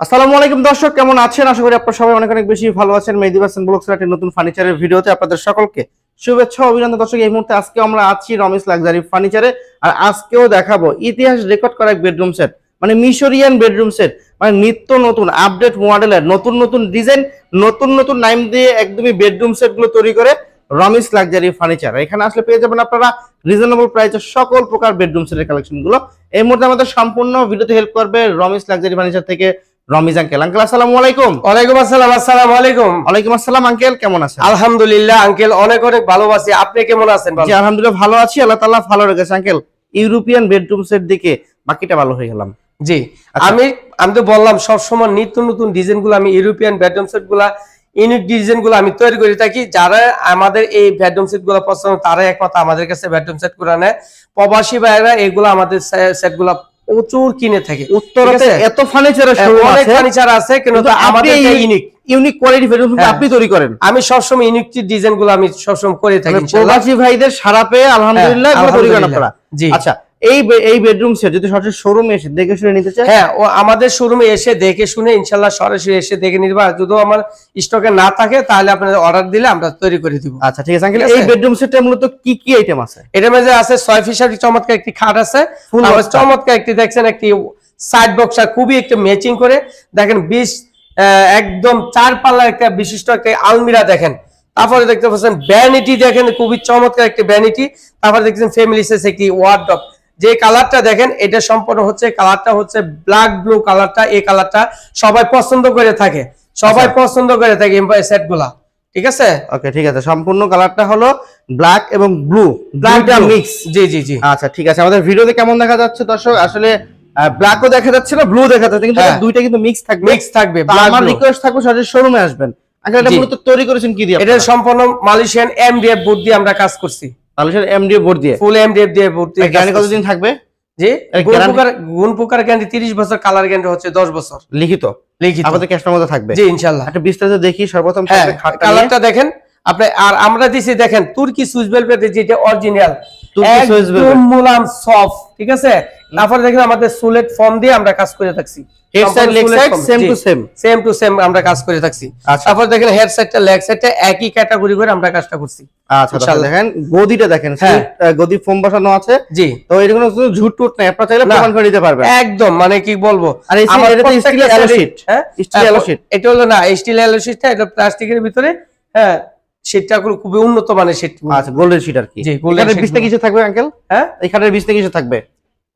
আসসালামু আলাইকুম দর্শক, কেমন আছেন? আশা করি আপনারা সবাই অনেক অনেক বেশি ভালো আছেন। মেহেদী হাসান ব্লগসের একটি নতুন ফার্নিচারের ভিডিওতে আপনাদের সকলকে শুভেচ্ছা অভিনন্দন। দর্শক, এই মুহূর্তে আজকে আমরা আছি রমেশ লাক্সারি ফার্নিচারে, আর আজকেও দেখাবো ইতিহাস রেকর্ড করা এক বেডরুম সেট, মানে মিশরিয়ান বেডরুম সেট, মানে নিত্য নতুন আপডেট মডেলের নতুন নতুন ডিজাইন, নতুন নতুন নাম দিয়ে একদমই বেডরুম সেট গুলো তৈরি করে রমেশ লাক্সারি ফার্নিচার। এখানে আসলে পেয়ে যাবেন আপনারা রিজনেবল প্রাইসে সকল প্রকার বেডরুম সেটের কালেকশন গুলো। এই মুহূর্তে আমাদের সম্পূর্ণ ভিডিওতে হেল্প করবে রমেশ লাক্সারি ফার্নিচার থেকে রমিজ আঙ্কেল। আঙ্কেল আসসালামু আলাইকুম। ওয়ালাইকুম আসসালাম। আসসালামু আলাইকুম। ওয়ালাইকুম আসসালাম আঙ্কেল, কেমন আছেন? আলহামদুলিল্লাহ আঙ্কেল, অনেক অনেক ভালো আছি। আপনি কেমন আছেন? জি আলহামদুলিল্লাহ ভালো আছি, আল্লাহ তাআলা ভালো রেখেছে। আঙ্কেল, ইউরোপিয়ান বেডরুম সেট দিকে বাকিটা ভালো হয়ে গেলাম। জি আমি তো বললাম সবসময় নিত্য নতুন ডিজাইন গুলো আমি ইউরোপিয়ান বেডরুম সেট গুলা ইউনিক ডিজাইন গুলো আমি তৈরি করে থাকি। যারা আমাদের এই বেডরুম সেট গুলো পছন্দ তারা একমাত্র আমাদের কাছে বেডরুম সেট করে নেয়। প্রবাসী ভাইরা এগুলো আমাদের সেট গুলা প্রচুর কিনে থাকে। উত্তরাতে এত ফার্নিচারের শোরুম আছে, অনেক ফার্নিচার আছে, কিন্তু আমাদের ইউনিক কোয়ালিটি বেডরুম সেট আপনি তৈরি করেন। আমি সবসময় ইউনিক ডিজাইন গুলো আমি সবসময় করে থাকি। প্রবাসী ভাইদের সারা পেয়ে আলহামদুলিল্লাহ এগুলো তৈরি করেন আপনারা। জি আচ্ছা, এই বেডরুম সেট যদি সরাসরি শোরুমে এসে দেখে শুনে নিতে চায়, হ্যাঁ ও আমাদের শোরুমে এসে দেখে শুনে ইনশাআল্লাহ সরাসরি এসে দেখে নিবা। যদি আমার স্টকে না থাকে তাহলে আপনাদের অর্ডার দিলে আমরা তৈরি করে দিব। আচ্ছা ঠিক আছে আঙ্কেল, এই বেডরুম সেটে মূলত কি কি আইটেম আছে? এটার মধ্যে আছে 6 ফিসারি চমৎকার একটি খাট আছে, চমৎকার একটি দেখছেন একটি সাইড বক্স, খুবই একটা ম্যাচিং করে দেখেন 20 একদম 4 পাল্লার একটা বিশিষ্ট একটা আলমিরা দেখেন। তারপরে দেখতে পাচ্ছেন ভ্যানিটি, দেখেন খুবই চমৎকার একটি ভ্যানিটি। তারপরে দেখছেন ফ্যামিলি সাইজ একটি ওয়ার্ডরোব। যে কালারটা দেখেন এটা সম্পূর্ণ হচ্ছে কালারটা হচ্ছে ব্ল্যাক ব্লু কালারটা। এই কালারটা সবাই পছন্দ করে থাকে, সবাই পছন্দ করে থাকে এই সেটগুলা। ঠিক আছে, ওকে ঠিক আছে, সম্পূর্ণ কালারটা হলো ব্ল্যাক এবং ব্লু, দুইটা মিক্স। জি জি জি আচ্ছা ঠিক আছে। আমাদের ভিডিওতে কেমন দেখা যাচ্ছে দর্শক? আসলে ব্ল্যাকও দেখা যাচ্ছে না, ব্লু দেখা যাচ্ছে, কিন্তু দুইটা কিন্তু মিক্স থাকবে। মিক্স থাকবে। আমার রিকোয়েস্ট থাকবে সরাসরি শোরুমে আসবেন। আঙ্কেল, এটা মূলত তৈরি করেছেন কি দিয়ে? এটা সম্পূর্ণ মালয়েশিয়ান এমডিএফ বোর্ড দিয়ে আমরা কাজ করছি। মালয়েশিয়ান এমডিএফ বোর্ড দিয়ে, ফুল এমডিএফ দিয়ে বোর্ড দিয়ে। গ্যারান্টি কতদিন থাকবে? জি গুণ পোকার গ্যারান্টি 30 বছর, কালার গ্যারান্টি হচ্ছে 10 বছর। লিখিত আমাদের ক্যাশটার মধ্যে থাকবে। জি ইনশাআল্লাহ। একটা বিস্তারিত দেখি সর্বপ্রথম কালারটা দেখেন আপনি। আর আমরা দিছি দেখেন তুর্কি সুইস ভেলভেট, যেটা অরিজিনাল তুর্কি সুইস ভেলভেট, মুলায়ম সফট। ঠিক আছে, তারপরে দেখেন আমাদের সুলেট ফর্ম দিয়ে আমরা কাজ করে থাকছি। Head side leg side same to same আমরা কাজ করে থাকছি। তারপর দেখেন হেড সাইডটা লেগ সাইডটা একই ক্যাটাগরি করে আমরা কাজটা করছি। আচ্ছা দেখেন গদিটা দেখেন, গদি ফোম বসানো আছে। জি, তো এর কোনো ঝুট টুট নাই, আপনারা চাইলে প্রমাণ করে দিতে পারবেন একদম। মানে কি বলবো, আর এটা তো স্টিল অ্যালো শীট। হ্যাঁ স্টিল অ্যালো শীট, এটা হলো না স্টিল অ্যালো শীটটা, এটা প্লাস্টিকের ভিতরে। হ্যাঁ শীটটা খুবই উন্নত মানের শীট। আচ্ছা গোল্ডেন শীট আর কি। জি, গোল্ডেন বিছনা কিছু থাকবে আঙ্কেল? হ্যাঁ এখানের বিছনা কিছু থাকবে?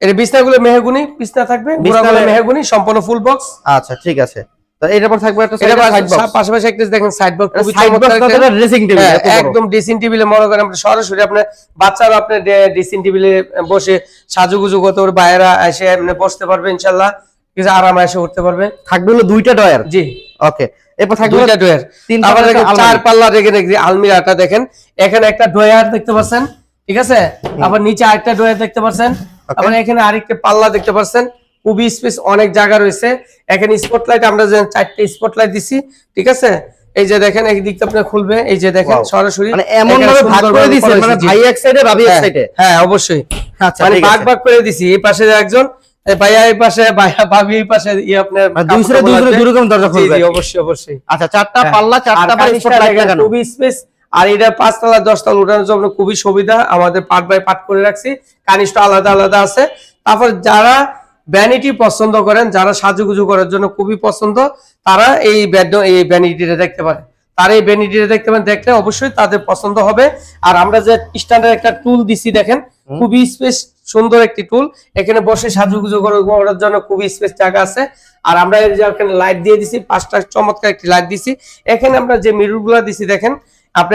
এর বিছনাগুলো মেহগনি বিছনা থাকবে, গোড়াগুলো মেহগনি, সম্পূর্ণ ফুল বক্স। আচ্ছা ঠিক আছে। তো এটার পর থাকবে একটা সাইড বক্স, পাশাপাশি একটা দেখেন সাইড বক্স, খুবই চমৎকার একটা ড্রেসিং টেবিল। একদম ড্রেসিং টেবিলে মনে করেন আপনি সরাসরি আপনার বাচ্চারা আপনার ড্রেসিং টেবিলে বসে সাজুগুজু করতে পারবে, বাইরে এসে এমনি বসতে পারবে ইনশাআল্লাহ, কিছু আরামে এসে উঠতে পারবে। থাকবে হলো দুইটা ডয়ার। জি ওকে, এরপর থাকবে দুইটা ডয়ার। তারপর দেখেন 4 পাল্লা দেখেন আলমিরাটা দেখেন, এখানে একটা ডয়ার দেখতে পাচ্ছেন। ঠিক আছে, আবার নিচে আরেকটা ডয়ার দেখতে পাচ্ছেন, আবার এখানে আরেকটা পাল্লা দেখতে পাচ্ছেন। খুবই স্পেস, অনেক জায়গা রয়েছে। এখানে স্পটলাইট আমরা যে 4টা স্পটলাইট দিছি। ঠিক আছে, এই যে দেখেন এক দিকটা আপনি খুলবে, এই যে দেখেন সরাসরি মানে এমন ভাবে ভাগ করে দিয়েছে, মানে ভাই এক সাইডে ভাবি এক সাইডে। হ্যাঁ অবশ্যই, আচ্ছা মানে ভাগ করে দিছি। এই পাশে একজন ভাইয়া, এই পাশে ভাইয়া, ভাবি এই পাশে, আপনার দুই সাইডে দুই রকম দরজা খুলবে। জি অবশ্যই অবশ্যই। আচ্ছা 4টা পাল্লা, 4টা পর স্পটলাইট লাগানো, খুবই স্পেস। আর এটা 5 তলা 10 তলা উঠানোর জন্য খুবই সুবিধা। আমাদের পার্ট বাই পার্ট করে রাখছি, কানিস্ট আলাদা আলাদা আছে। তারপর যারা ভ্যানিটি পছন্দ করেন, যারা সাজুগুজু করার জন্য খুবই পছন্দ, তারা এই ভ্যানিটিটা দেখতে পারে। তারা এই ভ্যানিটিটা দেখতে পারেন, দেখলে অবশ্যই তাদের পছন্দ হবে। আর আমরা যে স্ট্যান্ডার্ড একটা টুল দিছি দেখেন, খুবই স্পেস সুন্দর একটি টুল। এখানে বসে সাজুগুজু করার জন্য খুবই স্পেস জায়গা আছে। আর আমরা এখানে লাইট দিয়ে দিছি, 5টা চমৎকার একটি লাইট দিছি। এখানে আমরা যে মিরর গুলা দিছি দেখেন, আপনি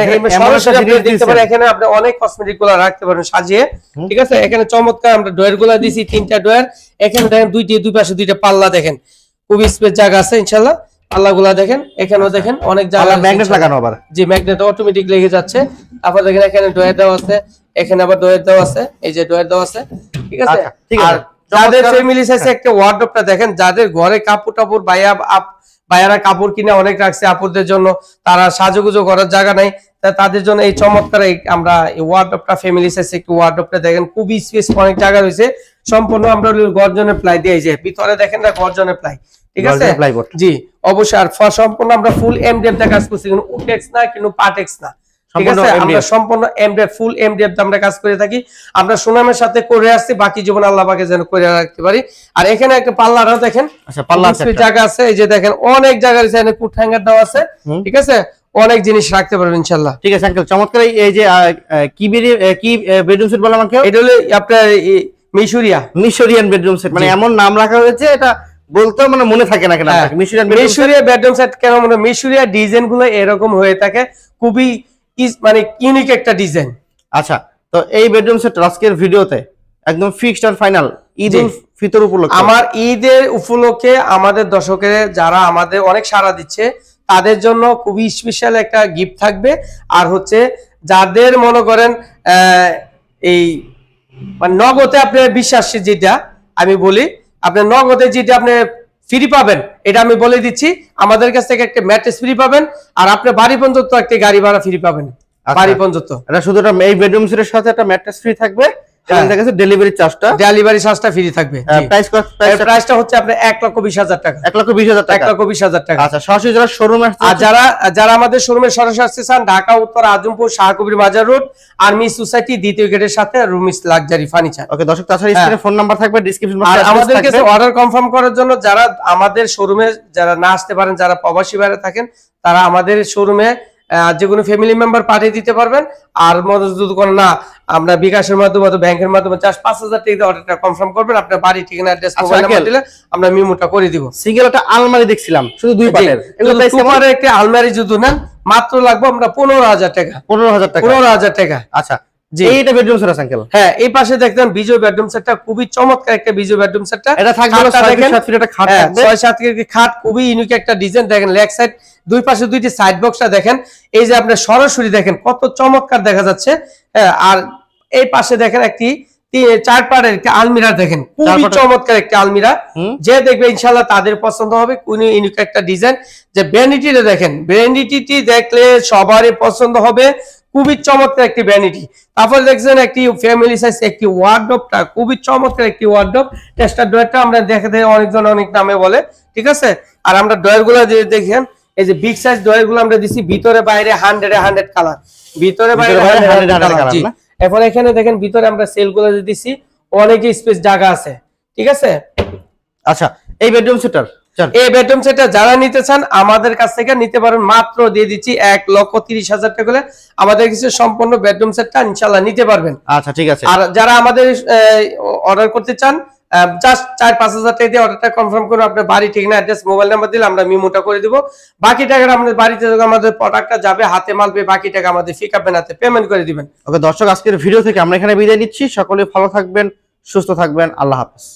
দেখতে পারেন, এখানে আপনি অনেক কসমেটিক গুলা রাখতে পারেন সাজিয়ে। ঠিক আছে, এখানে চমৎকার আমরা ডয়ার গুলা দিছি, 3টা ডয়ার। এখানে দেখেন দুই পাশে 2টা পাল্লা দেখেন, খুবই স্পেস জায়গা আছে ইনশাআল্লাহ। পাল্লা গুলা দেখেন, এখানেও দেখেন অনেক জায়গা, ম্যাগনেট লাগানো আবার। জি ম্যাগনেট অটোমেটিক লেগে যাচ্ছে। তারপর দেখেন এখানে ডয়ার দেওয়া আছে, এখানে আবার ডয়ার দেওয়া আছে, এই যে ডয়ার দেওয়া আছে। ঠিক আছে, আর যাদের ফ্যামিলি সাইজে একটা ওয়ার্ডরোবটা দেখেন, যাদের ঘরে কাপড় টাপড় ভাইয়ারা কাপড় কিনে অনেক রাখছে আপুদের জন্য, তারা সাজুগুজু করার জায়গা নাই, তাদের জন্য এই চমৎকার আমরা এই ওয়ার্ডরোবটা ফ্যামিলি সাইজ একটু ওয়ার্ডরোবটা দেখেন, খুবই স্পেস, অনেক জায়গা রয়েছে। সম্পূর্ণ আমরা গর্জনের প্লাই দিয়ে, এই যে ভিতরে দেখেন না গর্জনের প্লাই, ঠিক আছে জি অবশ্যই। আর সম্পূর্ণ আমরা ফুল এমডিএফ দিয়ে কাজ করছি, কোনো উটেক্স না কিন্তু পাটেক্স না, ঠিক আছে। আমরা সম্পূর্ণ এমডিএফ ফুল এমডিএফ দিয়ে আমরা কাজ করে থাকি। আমরা সুনামের সাথে করে আসছি, বাকি জীবন আল্লাহ পাকে যেন করে রাখতে পারি। আর এখানে একটা পাল্লাটাও দেখেন, আচ্ছা পাল্লা জায়গা আছে, এই যে দেখেন অনেক জায়গার এখানে কুট হ্যাঙ্গার দেওয়া আছে, ঠিক আছে, অনেক জিনিস রাখতে পারবেন ইনশাআল্লাহ। ঠিক আছে আঙ্কেল, চমৎকার। এই যে কি বেডরুম সেট বললাম আঙ্কেল? এটা হলো আপনার মিশরিয়ান বেডরুম সেট, মানে এমন নাম রাখা হয়েছে এটা বলতেও মানে মনে থাকে না কেন মিশরিয়া বেডরুম সেট কেন, মানে মিশরিয়া ডিজাইন গুলো এরকম হয়ে থাকে, খুবই মানে ইউনিক একটা ডিজাইন। আচ্ছা, তো এই বেডরুম সেট আজকের ভিডিওতে একদম ফিক্সড আর ফাইনাল ঈদ উল ফিতর উপলক্ষে, আমার ঈদের উপলক্ষে আমাদের দর্শকের যারা আমাদের অনেক সাড়া দিচ্ছে তাদের জন্য খুবই স্পেশাল একটা গিফট থাকবে। আর হচ্ছে যাদের মনে করেন এই মানে নগদে আপনি বিশ্বাস, যেটা আমি বলি আপনি নগদে যেটা আপনি ফ্রি পাবেন, এটা আমি বলে দিচ্ছি, আমাদের কাছ থেকে একটা ম্যাট্রেস ফ্রি পাবেন, আর আপনি বাড়ি পর্যন্ত একটা গাড়ি ভাড়া ফ্রি পাবেন। বাড়ি পর্যন্ত এটা শুধু এই বেডরুম সেটের সাথে একটা ম্যাট্রেস ফ্রি থাকবে, ডেলিভারি চার্জটা ফ্রি থাকবে। প্রাইসটা হচ্ছে আপনার 1,20,000 টাকা। 1,20,000 টাকা। 1,20,000 টাকা। আচ্ছা, সরাসরি যারা শোরুমে আসছে, আর যারা আমাদের শোরুমে সরাসরি আসতে চান, ঢাকা উত্তর আজমপুর শাহকবির বাজার রোড আর্মি সোসাইটি দ্বিতীয় গেটের সাথে রুমিস লাক্সারি ফার্নিচার। ওকে দর্শক, তাছাড়া স্ক্রিনে ফোন নাম্বার থাকবে, ডেসক্রিপশন বক্সে। আর আমাদের কাছে অর্ডার কনফার্ম করার জন্য যারা আমাদের শোরুমে যারা না আসতে পারেন, যারা প্রবাসী বাইরে থাকেন, তারা আমাদের শোরুমে যে কোনো ফ্যামিলি মেম্বার পাঠিয়ে দিতে পারবেন। আর যদি কোনো না, আমরা বিকাশের মাধ্যমে অথবা ব্যাংকের মাধ্যমে 5,000 টাকা অর্ডারটা কনফার্ম করবেন, আপনার বাড়ি ঠিকানা অ্যাড্রেস মোবাইল নাম্বার দিলে আমরা মিমোটা করে দিব। সিঙ্গেল একটা আলমারি দেখছিলাম, শুধু 2 পাটের, এগুলো প্রাইস কেমন? একটা আলমারি যদি নেন মাত্র লাগবে আমরা 15,000 টাকা। 15,000 টাকা। 15,000 টাকা। আচ্ছা, এইটা বেডরুম সেট আছে আঙ্কেল? হ্যাঁ, এই পাশে দেখতেন বিজয় বেডরুম সেটটা, খুবই চমৎকার একটা বিজয় বেডরুম সেটটা। এটা থাকবে 6-7 ফিট একটা খাট থাকবে, 6-7 ফিট খাট, খুবই ইউনিক একটা ডিজাইন। দেখেন লেগ সাইড দুই পাশে দুইটি সাইড বক্সটা দেখেন, এই যে আপনি সরাসরি দেখেন কত চমৎকার দেখা যাচ্ছে। হ্যাঁ, আর এই পাশে দেখেন একটি 4 পাটের একটা আলমিরা দেখেন, খুবই চমৎকার একটা আলমিরা। যে দেখবে ইনশাআল্লাহ তাদের পছন্দ হবে, কোন ইউনিক একটা ডিজাইন। যে ভ্যানিটিটা দেখেন, ভ্যানিটিটি দেখলে সবারই পছন্দ হবে, খুবই চমৎকার একটি ভ্যানিটি। তারপর দেখছেন একটি ফ্যামিলি সাইজ একটি ওয়ার্ডরোবটা, খুবই চমৎকার একটি ওয়ার্ডরোব। টেস্টার ডয়ারটা আমরা দেখে অনেকজন অনেক নামে বলে, ঠিক আছে। আর আমরা ডয়ার গুলো দেখেন, এই যে বিগ সাইজ ডয়ার গুলো আমরা দিছি, ভিতরে বাইরে 100 কালার, ভিতরে বাইরে 100 কালার। এখন এখানে দেখেন ভিতরে আমরা সেল গুলো দিছি, অনেক স্পেস জায়গা আছে, ঠিক আছে। আচ্ছা, এই বেডরুম সেটার এই বেডরুম সেটটা যারা নিতে চান আমাদের কাছ থেকে নিতে পারেন, মাত্র দিয়ে দিচ্ছি 1,30,000 টাকা করে আমাদের কাছে সম্পূর্ণ বেডরুম সেটটা ইনশাআল্লাহ নিতে পারবেন। আচ্ছা, ঠিক আছে। আর যারা আমাদের অর্ডার করতে চান, জাস্ট 4-5,000 টাকা দিয়ে অর্ডারটা কনফার্ম করুন, আপনার বাড়ি ঠিকানা অ্যাড্রেস মোবাইল নাম্বার দিলে আমরা মিমোটা করে দিব। বাকি টাকাটা আমাদের বাড়িতে আমাদের প্রোডাক্টটা যাবে, হাতে মাল পেয়ে বাকি টাকা আমাদের পিকআপ ভ্যানাতে পেমেন্ট করে দিবেন। ওকে দর্শক, আজকের ভিডিও থেকে আমরা এখানে বিদায় নিচ্ছি। সকলে ভালো থাকবেন, সুস্থ থাকবেন, আল্লাহ হাফেজ।